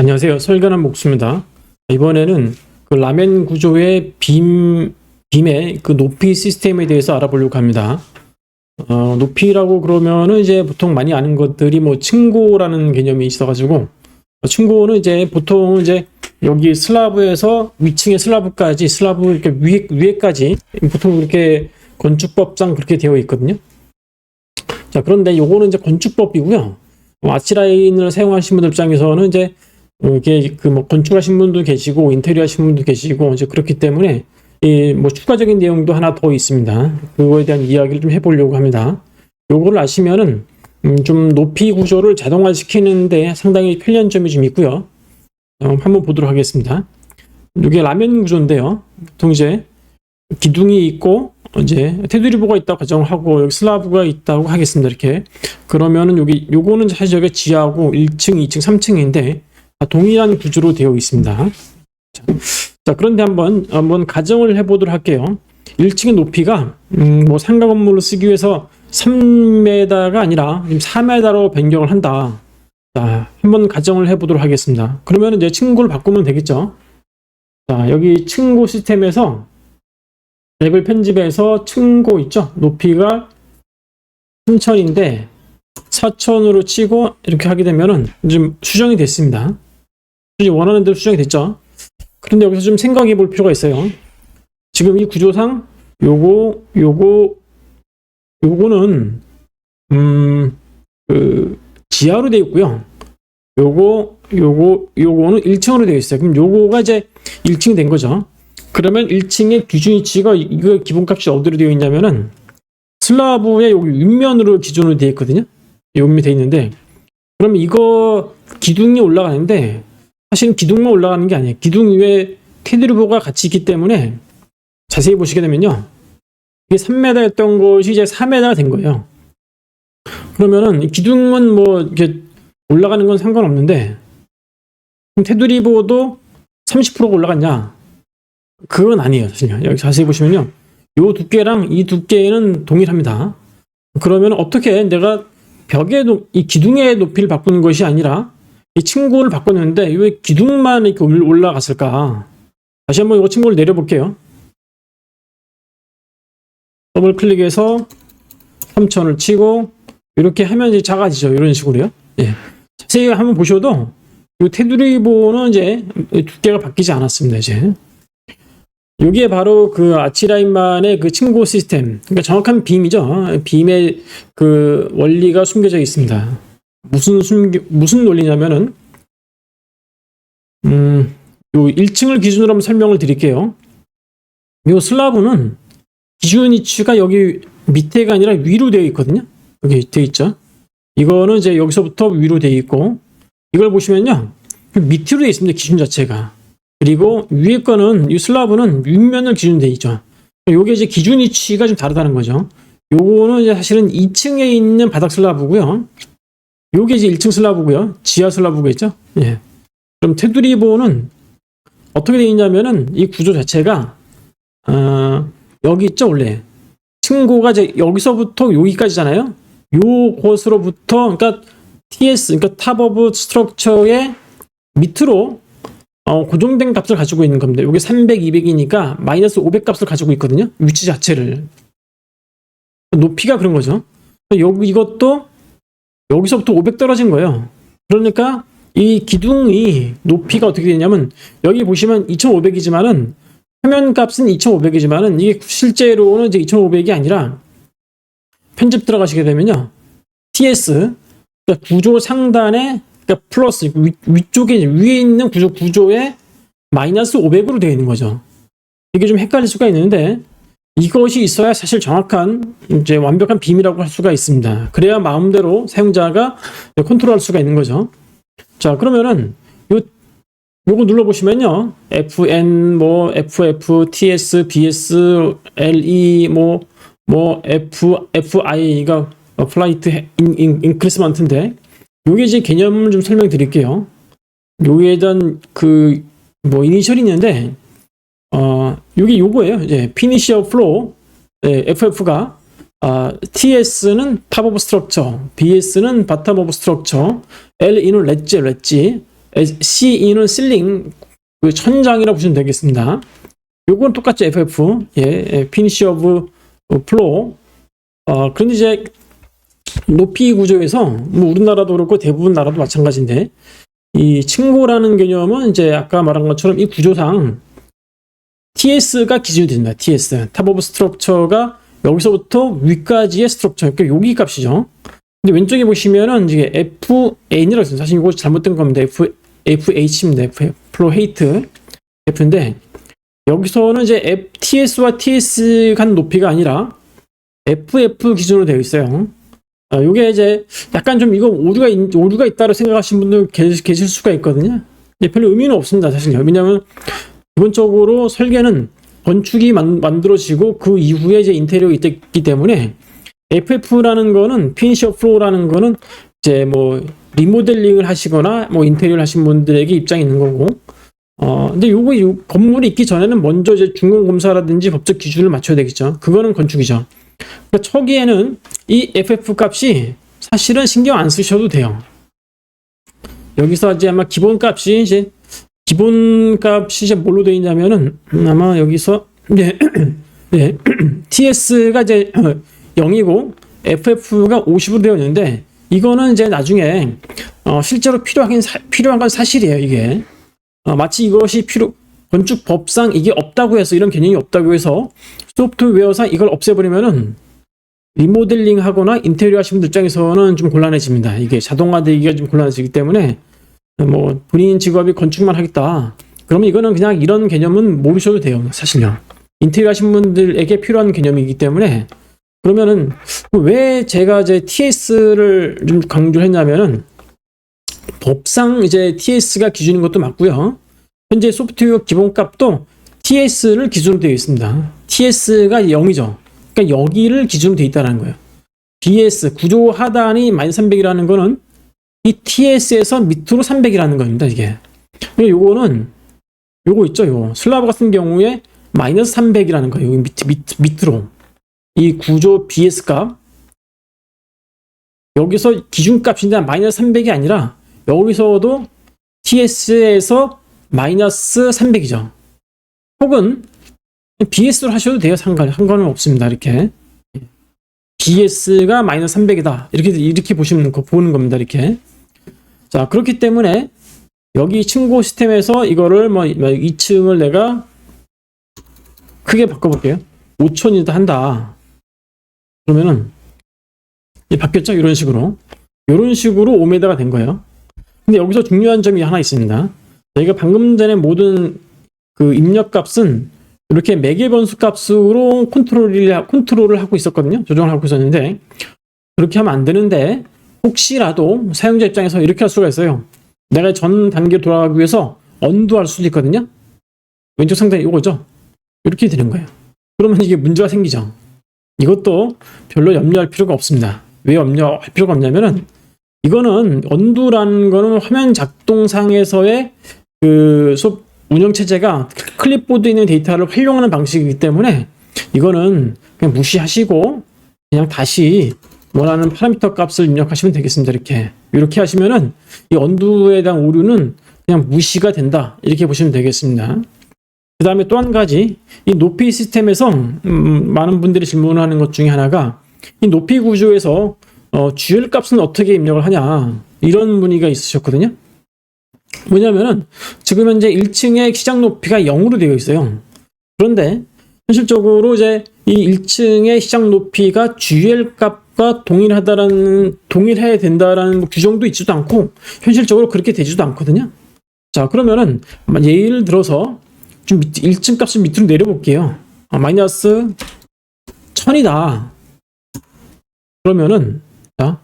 안녕하세요. 설계한 목수입니다. 이번에는 그 라멘 구조의 빔의 그 높이 시스템에 대해서 알아보려고 합니다. 높이라고 그러면은 이제 보통 많이 아는 것들이 뭐 층고라는 개념이 있어가지고, 층고는 이제 보통 이제 여기 슬라브에서 위층의 슬라브 이렇게 위에까지 보통 이렇게 건축법상 그렇게 되어 있거든요. 자, 그런데 요거는 이제 건축법이고요. 아치라인을 사용하시는 분들 입장에서는 이제 이게 그 뭐 건축하신 분도 계시고 인테리어 하신 분도 계시고 이제 그렇기 때문에 이 뭐 추가적인 내용도 하나 더 있습니다. 그거에 대한 이야기를 좀 해보려고 합니다. 요거를 아시면은 좀 높이 구조를 자동화시키는데 상당히 편리한 점이 좀 있고요. 한번 보도록 하겠습니다. 이게 라멘 구조인데요. 보통 이제 기둥이 있고 이제 테두리보가 있다고 가정하고 여기 슬라브가 있다고 하겠습니다. 이렇게 그러면은 요거는 사실 여기 지하고 1층, 2층, 3층인데 동일한 구조로 되어 있습니다. 자, 그런데 한번 가정을 해보도록 할게요. 1층의 높이가 뭐 상가 건물로 쓰기 위해서 3m가 아니라 4m로 변경을 한다. 자, 한번 가정을 해보도록 하겠습니다. 그러면 이제 층고를 바꾸면 되겠죠. 자, 여기 층고 시스템에서 랩을 편집해서 층고 있죠. 높이가 3000인데 4000으로 치고 이렇게 하게 되면은 좀 수정이 됐습니다. 원하는 대로 수정이 됐죠. 그런데 여기서 좀 생각해 볼 필요가 있어요. 지금 이 구조상 요거는 그 지하로 되어 있고요. 요거는 1층으로 되어 있어요. 그럼 요거가 이제 1층이 된 거죠. 그러면 1층의 기준 위치가 이거 기본값이 어디로 되어 있냐면은 슬라브의 여기 윗면으로 기준으로 되어 있거든요. 여기 되어 있는데 그러면 이거 기둥이 올라가는데 사실은 기둥만 올라가는 게 아니에요. 기둥 위에 테두리보가 같이 있기 때문에 자세히 보시게 되면요. 이게 3m였던 것이 이제 4m가 된 거예요. 그러면은 기둥은 뭐 이렇게 올라가는 건 상관없는데 그럼 테두리보도 30%가 올라갔냐? 그건 아니에요. 사실요. 여기 자세히 보시면요. 요 두께랑 이 두께는 동일합니다. 그러면 어떻게 내가 이 기둥의 높이를 바꾸는 것이 아니라 이 층고를 바꿨는데 왜 기둥만 이렇게 올라갔을까? 다시 한번 이거 층고를 내려볼게요. 더블 클릭해서 3000을 치고 이렇게 하면 이제 작아지죠. 이런 식으로요. 예. 자세히 한번 보셔도 이 테두리보는 이제 두께가 바뀌지 않았습니다. 이제 여기에 바로 그 아치라인만의 그 층고 시스템, 그러니까 정확한 빔이죠. 빔의 그 원리가 숨겨져 있습니다. 무슨 논리냐면은 요 1층을 기준으로 한번 설명을 드릴게요. 요 슬라브는 기준 위치가 여기 밑에가 아니라 위로 되어 있거든요. 여기 되어 있죠. 이거는 이제 여기서부터 위로 되어 있고 이걸 보시면요. 밑으로 되어 있습니다. 기준 자체가. 그리고 위에 거는 이 슬라브는 윗면을 기준으로 되어 있죠. 요게 이제 기준 위치가 좀 다르다는 거죠. 요거는 이제 사실은 2층에 있는 바닥 슬라브고요. 요게 이제 1층 슬라브고요. 지하 슬라브가 있죠. 예. 그럼 테두리보는 어떻게 되어 있냐면은 이 구조 자체가 여기 있죠. 원래 층고가 이제 여기서부터 여기까지잖아요. 요곳으로부터 그러니까 TS 그러니까 탑 오브 스트럭처의 밑으로 고정된 값을 가지고 있는 겁니다. 이게 300, 200이니까 마이너스 500 값을 가지고 있거든요. 위치 자체를. 높이가 그런 거죠. 이것도 여기서부터 500 떨어진 거예요. 그러니까 이 기둥이 높이가 어떻게 되냐면 여기 보시면 2500이지만은 표면 값은 2500이지만은 이게 실제로는 이제 2500이 아니라 편집 들어가시게 되면요. TS 그러니까 구조 상단에 그러니까 플러스 위쪽에 위에 있는 구조에 마이너스 500으로 되어 있는 거죠. 이게 좀 헷갈릴 수가 있는데 이것이 있어야 사실 정확한 이제 완벽한 빔이라고 할 수가 있습니다. 그래야 마음대로 사용자가 컨트롤할 수가 있는 거죠. 자, 그러면은 요거 눌러보시면요. FN 뭐 FF, TS, BS, LE 뭐 FI가 플라이트 인크리스먼트인데 요게 이제 개념을 좀 설명드릴게요. 요에 대한 그 뭐 이니셜이 있는데 요게 요거예요. 이제 피니시어 플로우 FF가 TS는 탑 오브 스트럭처, BS는 바텀 오브 스트럭처, LE는 렛지, C인은 실링, 그 천장이라고 보시면 되겠습니다. 요건 똑같죠. FF, finish of floor. 그런데 이제 높이 구조에서 뭐 우리나라도 그렇고 대부분 나라도 마찬가지인데, 이 층고라는 개념은 이제 아까 말한 것처럼 이 구조상 TS가 기준이 됩니다. TS, 탑 오브 스트럭처가 여기서부터 위까지의 스트럭처, 그러니까 여기 값이죠. 근데 왼쪽에 보시면은 이게 FN이라고 있습니다. 사실 이거 잘못된 겁니다. FH입니다. 플로 헤이트 F인데, 여기서는 이제 TS와 TS 간 높이가 아니라 FF 기준으로 되어 있어요. 요게 이제 약간 좀 이거 오류가 있다고 생각하시는 분들 계실 수가 있거든요. 별로 의미는 없습니다, 사실요. 왜냐하면 기본적으로 설계는 건축이 만들어지고 그 이후에 이제 인테리어가 있기 때문에 FF라는 거는 피니셔 플로우라는 거는 이제 뭐 리모델링을 하시거나 뭐 인테리어를 하신 분들에게 입장이 있는 거고, 근데 요거 건물이 있기 전에는 먼저 이제 준공 검사라든지 법적 기준을 맞춰야 되겠죠. 그거는 건축이죠. 그러니까 초기에는 이 FF 값이 사실은 신경 안 쓰셔도 돼요. 여기서 이제 아마 기본 값이 이제 뭘로 되어 있냐면은 아마 여기서 TS가 이제 0이고 FF가 50으로 되어 있는데, 이거는 이제 나중에 실제로 필요한 건 사실이에요. 이게 마치 이것이 건축법상 이게 없다고 해서, 이런 개념이 없다고 해서 소프트웨어상 이걸 없애버리면은 리모델링 하거나 인테리어 하시는 분들 입장에서는 좀 곤란해집니다. 이게 자동화되기가 좀 곤란해지기 때문에, 뭐 본인 직업이 건축만 하겠다 그러면 이거는 그냥 이런 개념은 모르셔도 돼요. 사실요. 인테리어 하시는 분들에게 필요한 개념이기 때문에. 그러면은 왜 제가 이제 TS를 좀 강조를 했냐면은, 법상 이제 TS가 기준인 것도 맞고요. 현재 소프트웨어 기본값도 TS를 기준으로 되어 있습니다. TS가 0이죠. 그러니까 여기를 기준으로 되어 있다는 거예요. BS 구조 하단이 -300이라는 거는 이 TS에서 밑으로 300이라는 겁니다. 이게. 요거는 요거 있죠. 요 슬라브 같은 경우에 -300이라는 거예요. 여기 밑으로 이 구조 BS 값, 여기서 기준값인데 -300이 아니라 여기서도 TS에서 -300이죠. 혹은 BS로 하셔도 돼요. 상관은 없습니다. 이렇게 BS가 -300이다 이렇게 보는 겁니다. 이렇게. 자, 그렇기 때문에 여기 층고 시스템에서 이거를 뭐 2층을 내가 크게 바꿔볼게요. 5,000이다 한다. 그러면은 바뀌었죠? 이런 식으로 5m가 된 거예요. 근데 여기서 중요한 점이 하나 있습니다. 저희가 방금 전에 모든 그 입력값은 이렇게 매개 변수 값으로 컨트롤을 하고 있었거든요. 조정을 하고 있었는데, 그렇게 하면 안 되는데, 혹시라도 사용자 입장에서 이렇게 할 수가 있어요. 내가 전 단계로 돌아가기 위해서 언두할 수도 있거든요. 왼쪽 상단이 이거죠. 이렇게 되는 거예요. 그러면 이게 문제가 생기죠. 이것도 별로 염려할 필요가 없습니다. 왜 염려할 필요가 없냐면은, 이거는 언두라는 거는 화면 작동상에서의 그 운영체제가 클립보드에 있는 데이터를 활용하는 방식이기 때문에, 이거는 그냥 무시하시고 그냥 다시 원하는 파라미터 값을 입력하시면 되겠습니다. 이렇게 하시면은 이 언두에 대한 오류는 그냥 무시가 된다, 이렇게 보시면 되겠습니다. 그 다음에 또 한 가지, 이 높이 시스템에서 많은 분들이 질문하는 것 중에 하나가, 이 높이 구조에서 GL 값은 어떻게 입력을 하냐, 이런 문의가 있으셨거든요. 뭐냐면은 지금 현재 1층의 시작 높이가 0으로 되어 있어요. 그런데 현실적으로 이제 이 1층의 시작 높이가 GL 값과 동일해야 된다라는 규정도 있지도 않고, 현실적으로 그렇게 되지도 않거든요. 자, 그러면은 예를 들어서 좀 1층 값을 밑으로 내려볼게요. 마이너스 1000이다. 그러면은, 자,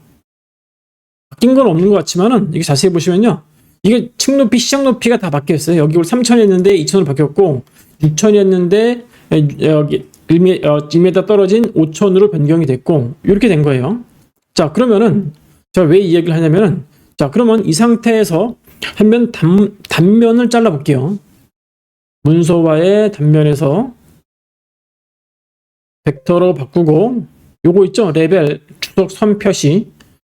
바뀐 건 없는 것 같지만은, 이게 자세히 보시면요, 이게 층 높이, 시작 높이가 다 바뀌었어요. 여기 3000이었는데 2000으로 바뀌었고, 6000이었는데 여기 1m 떨어진 5000으로 변경이 됐고, 이렇게 된 거예요. 자, 그러면은 제가 왜 이 얘기를 하냐면은, 자, 그러면 이 상태에서 단면을 잘라 볼게요. 문서와의 단면에서 벡터로 바꾸고, 요거 있죠? 레벨 주석 선 표시.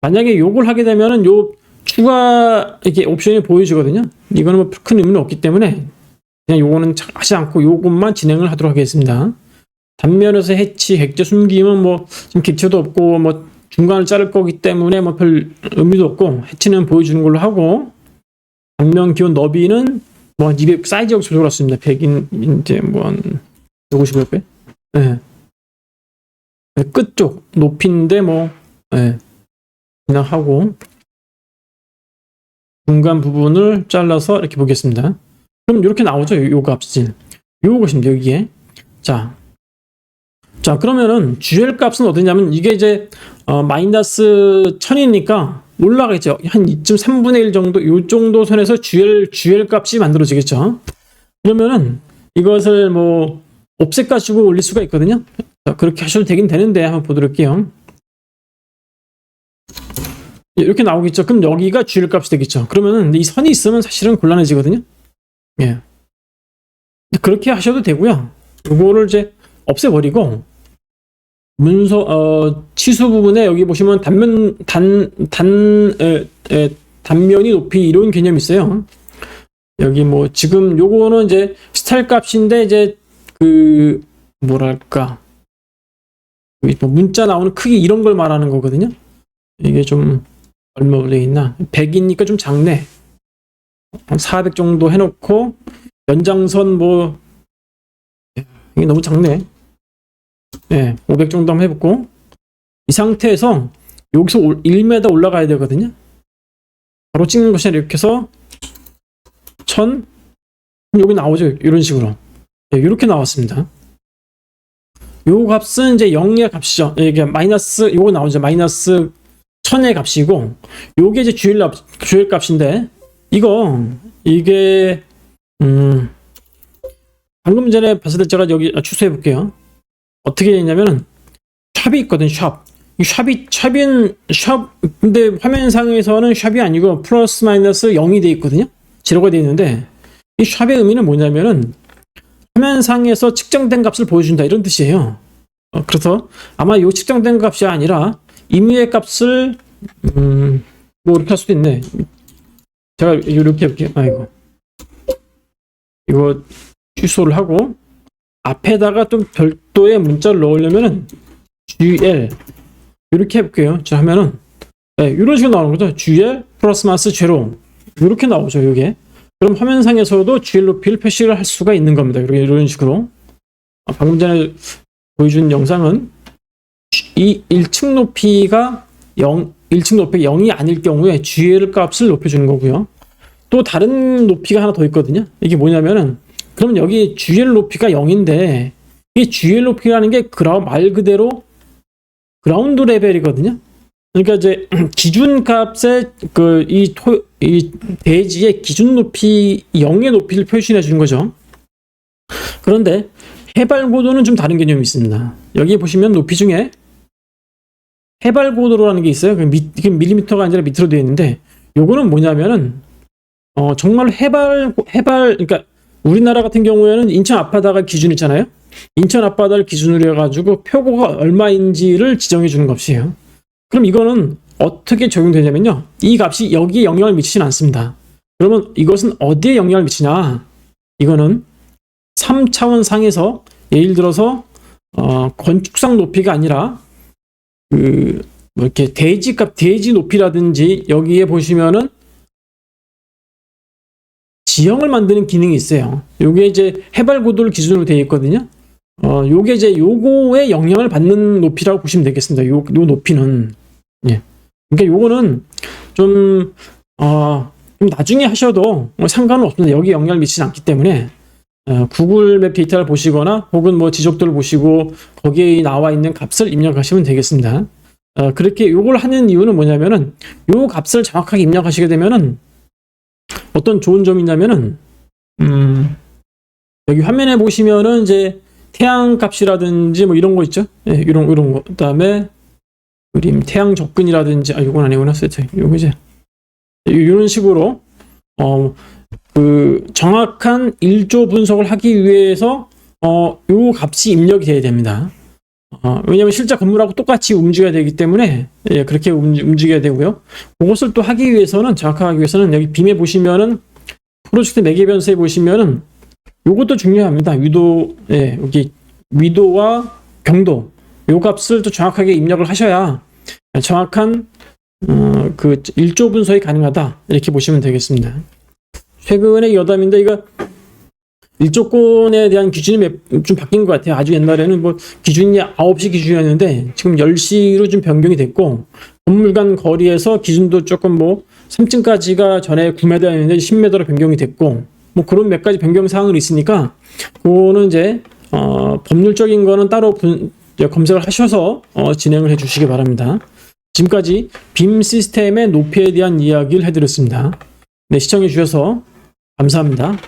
만약에 요걸 하게 되면은 요 추가 이렇게 옵션이 보여지거든요. 이거는 뭐 큰 의미는 없기 때문에 그냥 요거는 하지 않고 요것만 진행을 하도록 하겠습니다. 단면에서 해치, 객체 숨김은 뭐 지금 객체도 없고 뭐 중간을 자를 거기 때문에 뭐 별 의미도 없고 해치는 보여주는 걸로 하고 단면 기온 너비는 뭐 200 사이즈가 조절했습니다. 100인 이제 뭐한 150몇 배? 예. 끝쪽 높이인데 뭐 예. 그냥 하고 중간 부분을 잘라서 이렇게 보겠습니다. 그럼 이렇게 나오죠. 요 값이. 요것입니다. 여기에. 자, 그러면은 GL 값은 어디냐면 이게 이제 마이너스 1000이니까 올라가겠죠. 한 2.3분의 1 정도, 요 정도 선에서 GL 값이 만들어지겠죠. 그러면은 이것을 뭐 옵셋 가지고 올릴 수가 있거든요. 자, 그렇게 하셔도 되긴 되는데 한번 보도록 할게요. 이렇게 나오겠죠. 그럼 여기가 GL 값이 되겠죠. 그러면은 이 선이 있으면 사실은 곤란해지거든요. 예. 그렇게 하셔도 되고요. 이거를 이제 없애버리고 문서 치수 부분에 여기 보시면 단면이 높이 이런 개념이 있어요. 여기 뭐 지금 요거는 이제 스타일 값인데 이제 그 뭐랄까 뭐 문자 나오는 크기 이런 걸 말하는 거거든요. 이게 좀 얼마 올려 있나? 100이니까 좀 작네. 한 400 정도 해놓고 연장선 뭐 이게 너무 작네. 네, 500 정도 한번 해보고 이 상태에서 여기서 1m 올라가야 되거든요. 바로 찍는 것이 아니라 이렇게 해서 1000 여기 나오죠. 이런 식으로. 네, 이렇게 나왔습니다. 요 값은 이제 0의 값이죠. 이게 마이너스 요거 나오죠. 마이너스 1000의 값이고 요게 이제 GL 값인데 이게 방금 전에 봤을 때 제가 여기 추수해 볼게요. 어떻게 되냐면은 샵이 있거든. 샵. 이 샵 근데 화면상에서는 샵이 아니고 플러스 마이너스 0이 돼 있거든요. 제로가 돼 있는데 이 샵의 의미는 뭐냐면은 화면상에서 측정된 값을 보여준다 이런 뜻이에요. 그래서 아마 이 측정된 값이 아니라 임의의 값을 뭐 이렇게 할 수도 있네. 제가 이렇게 해볼게요. 아이고 이거 취소를 하고 앞에다가 좀 별도의 문자를 넣으려면은 GL 이렇게 해볼게요. 자 하면은 네, 이런 식으로 나오는 거죠. GL 플러스 마이너스 제로 이렇게 나오죠. 이게 그럼 화면상에서도 GL 높이를 표시를 할 수가 있는 겁니다. 이런 식으로 방금 전에 보여준 영상은 이 1층 높이가 1층 높이가 0이 아닐 경우에 GL 값을 높여주는 거고요. 또 다른 높이가 하나 더 있거든요. 이게 뭐냐면은 그럼 여기 GL 높이가 0인데 이 GL 높이라는 게 말 그대로 그라운드 레벨이거든요. 그러니까 이제 기준 값의 이 대지의 기준 높이 0의 높이를 표시해 주는 거죠. 그런데 해발 고도는 좀 다른 개념이 있습니다. 여기 보시면 높이 중에 해발 고도라는 게 있어요. 이게 밀리미터가 아니라 미터로 되어 있는데 요거는 뭐냐면은 정말 해발 그러니까 우리나라 같은 경우에는 인천 앞바다가 기준 있잖아요. 인천 앞바다를 기준으로 해가지고 표고가 얼마인지를 지정해 주는 값이에요. 그럼 이거는 어떻게 적용되냐면요. 이 값이 여기에 영향을 미치진 않습니다. 그러면 이것은 어디에 영향을 미치냐? 이거는 3차원 상에서 예를 들어서 건축상 높이가 아니라 뭐 이렇게 대지 높이라든지 여기에 보시면은 지형을 만드는 기능이 있어요. 요게 이제 해발 고도를 기준으로 되어 있거든요. 요게 이제 요거에 영향을 받는 높이라고 보시면 되겠습니다. 요 높이는. 예. 그러니까 요거는 좀 나중에 하셔도 뭐 상관은 없습니다. 여기에 영향을 미치지 않기 때문에 구글 맵 데이터를 보시거나 혹은 뭐 지적도를 보시고 거기에 나와 있는 값을 입력하시면 되겠습니다. 그렇게 요걸 하는 이유는 뭐냐면은 요 값을 정확하게 입력하시게 되면은 어떤 좋은 점이 있냐면은 여기 화면에 보시면은 이제 태양 값이라든지 뭐 이런 거 있죠. 예, 이런 거. 그다음에 그림 태양 접근이라든지 이건 아니구나. 세트. 요거지. 이런 식으로 그 정확한 일조 분석을 하기 위해서 요 값이 입력이 돼야 됩니다. 왜냐하면 실제 건물하고 똑같이 움직여야 되기 때문에 예, 그렇게 움직여야 되고요. 그것을 또 하기 위해서는 정확하게 하기 위해서는 여기 빔에 보시면은 프로젝트 매개 변수에 보시면은 요것도 중요합니다. 위도 예, 여기 위도와 경도 요 값을 또 정확하게 입력을 하셔야 정확한 그 일조 분석이 가능하다 이렇게 보시면 되겠습니다. 최근에 여담인데 이거 일조권에 대한 기준이 좀 바뀐 것 같아요. 아주 옛날에는 뭐 기준이 9시 기준이었는데 지금 10시로 좀 변경이 됐고 건물 간 거리에서 기준도 조금 뭐 3층까지가 전에 9m였는데 10m로 변경이 됐고 뭐 그런 몇 가지 변경 사항이 있으니까 그거는 이제 법률적인 거는 따로 검색을 하셔서 진행을 해 주시기 바랍니다. 지금까지 빔 시스템의 높이에 대한 이야기를 해드렸습니다. 네, 시청해 주셔서 감사합니다.